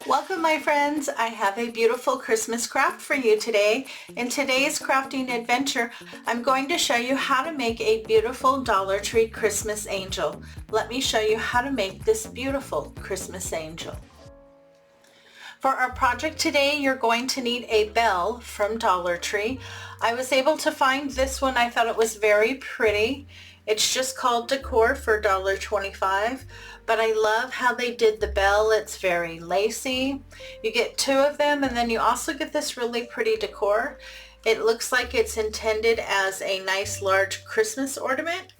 Welcome my friends, I have a beautiful Christmas craft for you today. In today's crafting adventure, I'm going to show you how to make a beautiful Dollar Tree Christmas angel. Let me show you how to make this beautiful Christmas angel. For our project today, you're going to need a bell from Dollar Tree. I was able to find this one. I thought it was very pretty. It's just called Decor for $1.25, but I love how they did the bell. It's very lacy. You get two of them, and then you also get this really pretty decor. It looks like it's intended as a nice large Christmas ornament.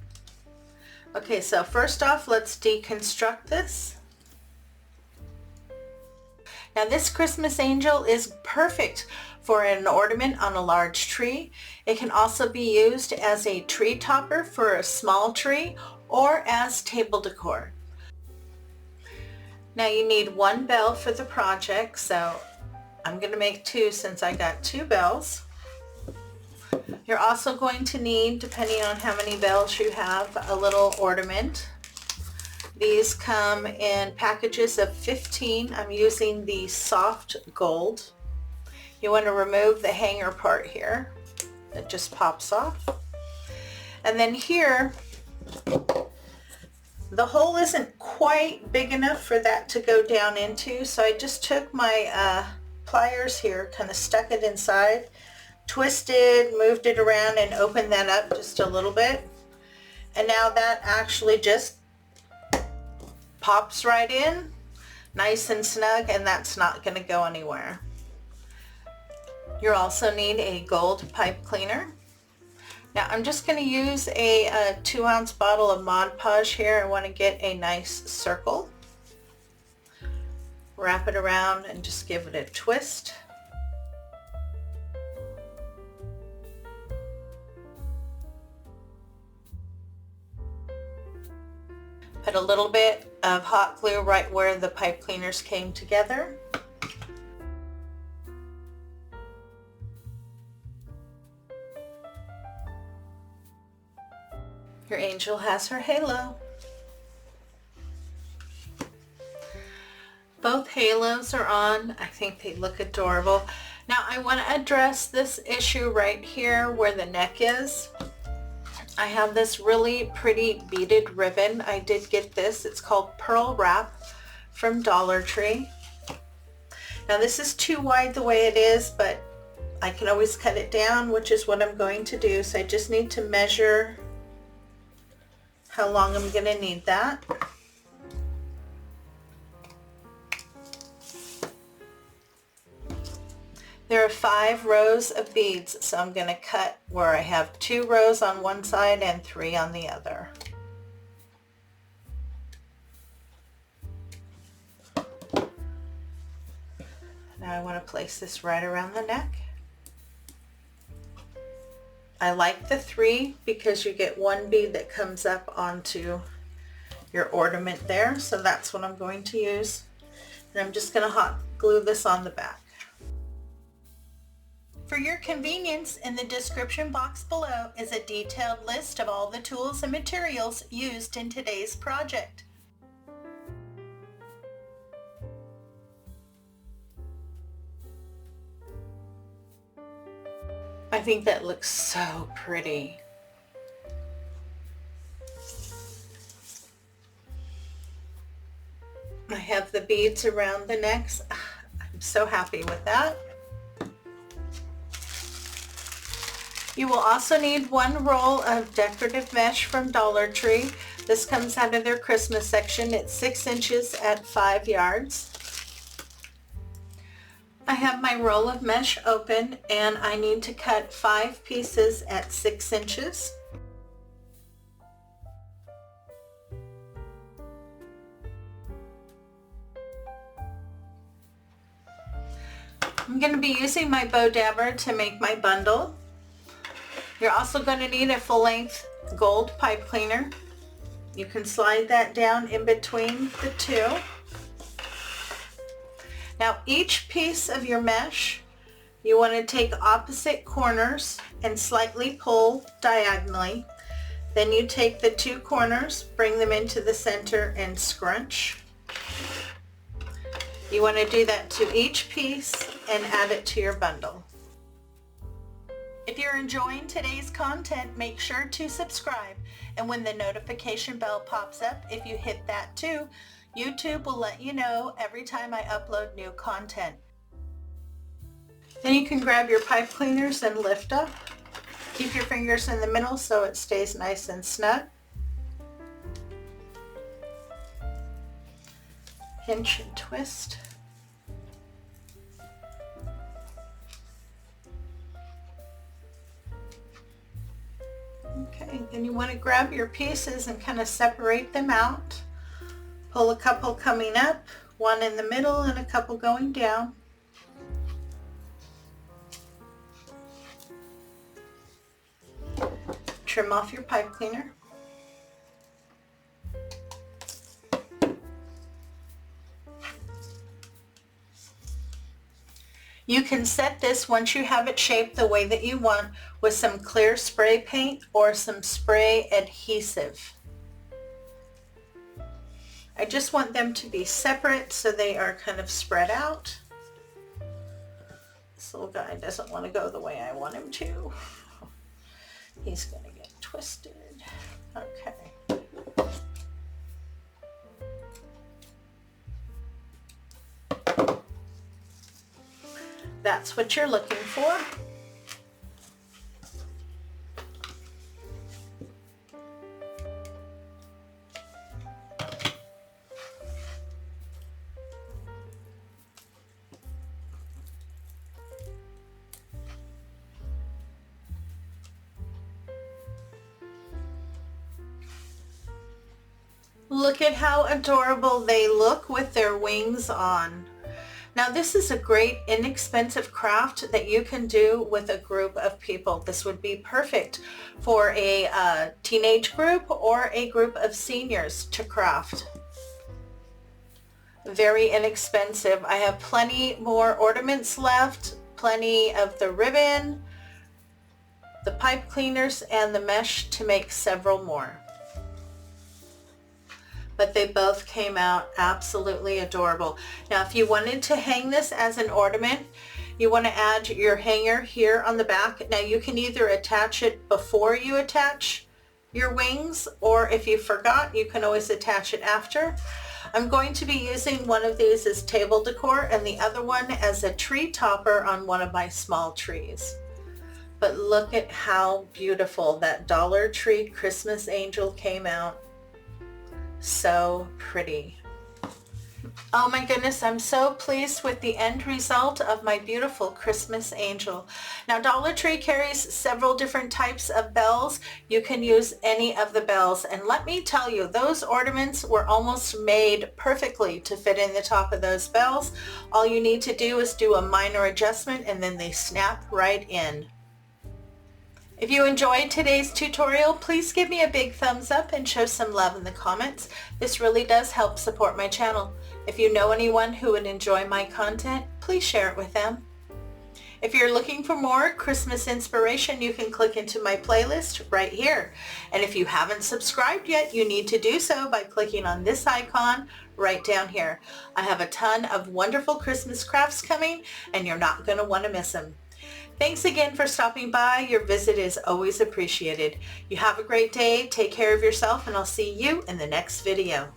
Okay, so first off, let's deconstruct this. Now this Christmas angel is perfect for an ornament on a large tree. It can also be used as a tree topper for a small tree or as table decor. Now you need one bell for the project, so I'm going to make two since I got two bells. You're also going to need, depending on how many bells you have, a little ornament. These come in packages of 15. I'm using the soft gold. You want to remove the hanger part here. It just pops off. And then here, the hole isn't quite big enough for that to go down into, so I just took my pliers here, kind of stuck it inside, twisted, moved it around, and opened that up just a little bit. And now that actually just pops right in, nice and snug, and that's not going to go anywhere. You also need a gold pipe cleaner. Now I'm just going to use a 2-ounce bottle of Mod Podge here. I want to get a nice circle. Wrap it around and just give it a twist. Put a little bit of hot glue right where the pipe cleaners came together. Your angel has her halo. Both halos are on. I think they look adorable. Now I want to address this issue right here where the neck is. I have this really pretty beaded ribbon. I did get this. It's called Pearl Wrap from Dollar Tree. Now this is too wide the way it is, but I can always cut it down, which is what I'm going to do. So I just need to measure how long I'm going to need that. There are 5 rows of beads, so I'm going to cut where I have 2 rows on one side and 3 on the other. Now I want to place this right around the neck. I like the 3 because you get 1 bead that comes up onto your ornament there, so that's what I'm going to use. And I'm just going to hot glue this on the back. For your convenience, in the description box below is a detailed list of all the tools and materials used in today's project. I think that looks so pretty. I have the beads around the necks. I'm so happy with that. You will also need 1 roll of decorative mesh from Dollar Tree. This comes out of their Christmas section. It's 6 inches at 5 yards. I have my roll of mesh open and I need to cut 5 pieces at 6 inches. I'm going to be using my bow dabber to make my bundle. You're also going to need a full-length gold pipe cleaner. You can slide that down in between the 2. Now each piece of your mesh, you want to take opposite corners and slightly pull diagonally. Then you take the 2 corners, bring them into the center and scrunch. You want to do that to each piece and add it to your bundle. If you're enjoying today's content, make sure to subscribe, and when the notification bell pops up, if you hit that too, YouTube will let you know every time I upload new content. Then you can grab your pipe cleaners and lift up. Keep your fingers in the middle so it stays nice and snug. Pinch and twist. Okay, then you want to grab your pieces and kind of separate them out. Pull a couple coming up, one in the middle, and a couple going down. Trim off your pipe cleaner. You can set this once you have it shaped the way that you want with some clear spray paint or some spray adhesive. I just want them to be separate so they are kind of spread out. This little guy doesn't want to go the way I want him to. He's going to get twisted. Okay. That's what you're looking for. Look at how adorable they look with their wings on. Now this is a great inexpensive craft that you can do with a group of people. This would be perfect for a teenage group or a group of seniors to craft. Very inexpensive. I have plenty more ornaments left, plenty of the ribbon, the pipe cleaners, and the mesh to make several more. But they both came out absolutely adorable. Now if you wanted to hang this as an ornament, you want to add your hanger here on the back. Now you can either attach it before you attach your wings, or if you forgot, you can always attach it after. I'm going to be using one of these as table decor and the other one as a tree topper on one of my small trees. But look at how beautiful that Dollar Tree Christmas angel came out. So pretty. Oh my goodness, I'm so pleased with the end result of my beautiful Christmas angel. Now Dollar Tree carries several different types of bells. You can use any of the bells, and let me tell you, those ornaments were almost made perfectly to fit in the top of those bells. All you need to do is do a minor adjustment and then they snap right in. If you enjoyed today's tutorial, please give me a big thumbs up and show some love in the comments. This really does help support my channel. If you know anyone who would enjoy my content, please share it with them. If you're looking for more Christmas inspiration, you can click into my playlist right here. And if you haven't subscribed yet, you need to do so by clicking on this icon right down here. I have a ton of wonderful Christmas crafts coming, and you're not going to want to miss them. Thanks again for stopping by. Your visit is always appreciated. You have a great day, take care of yourself, and I'll see you in the next video.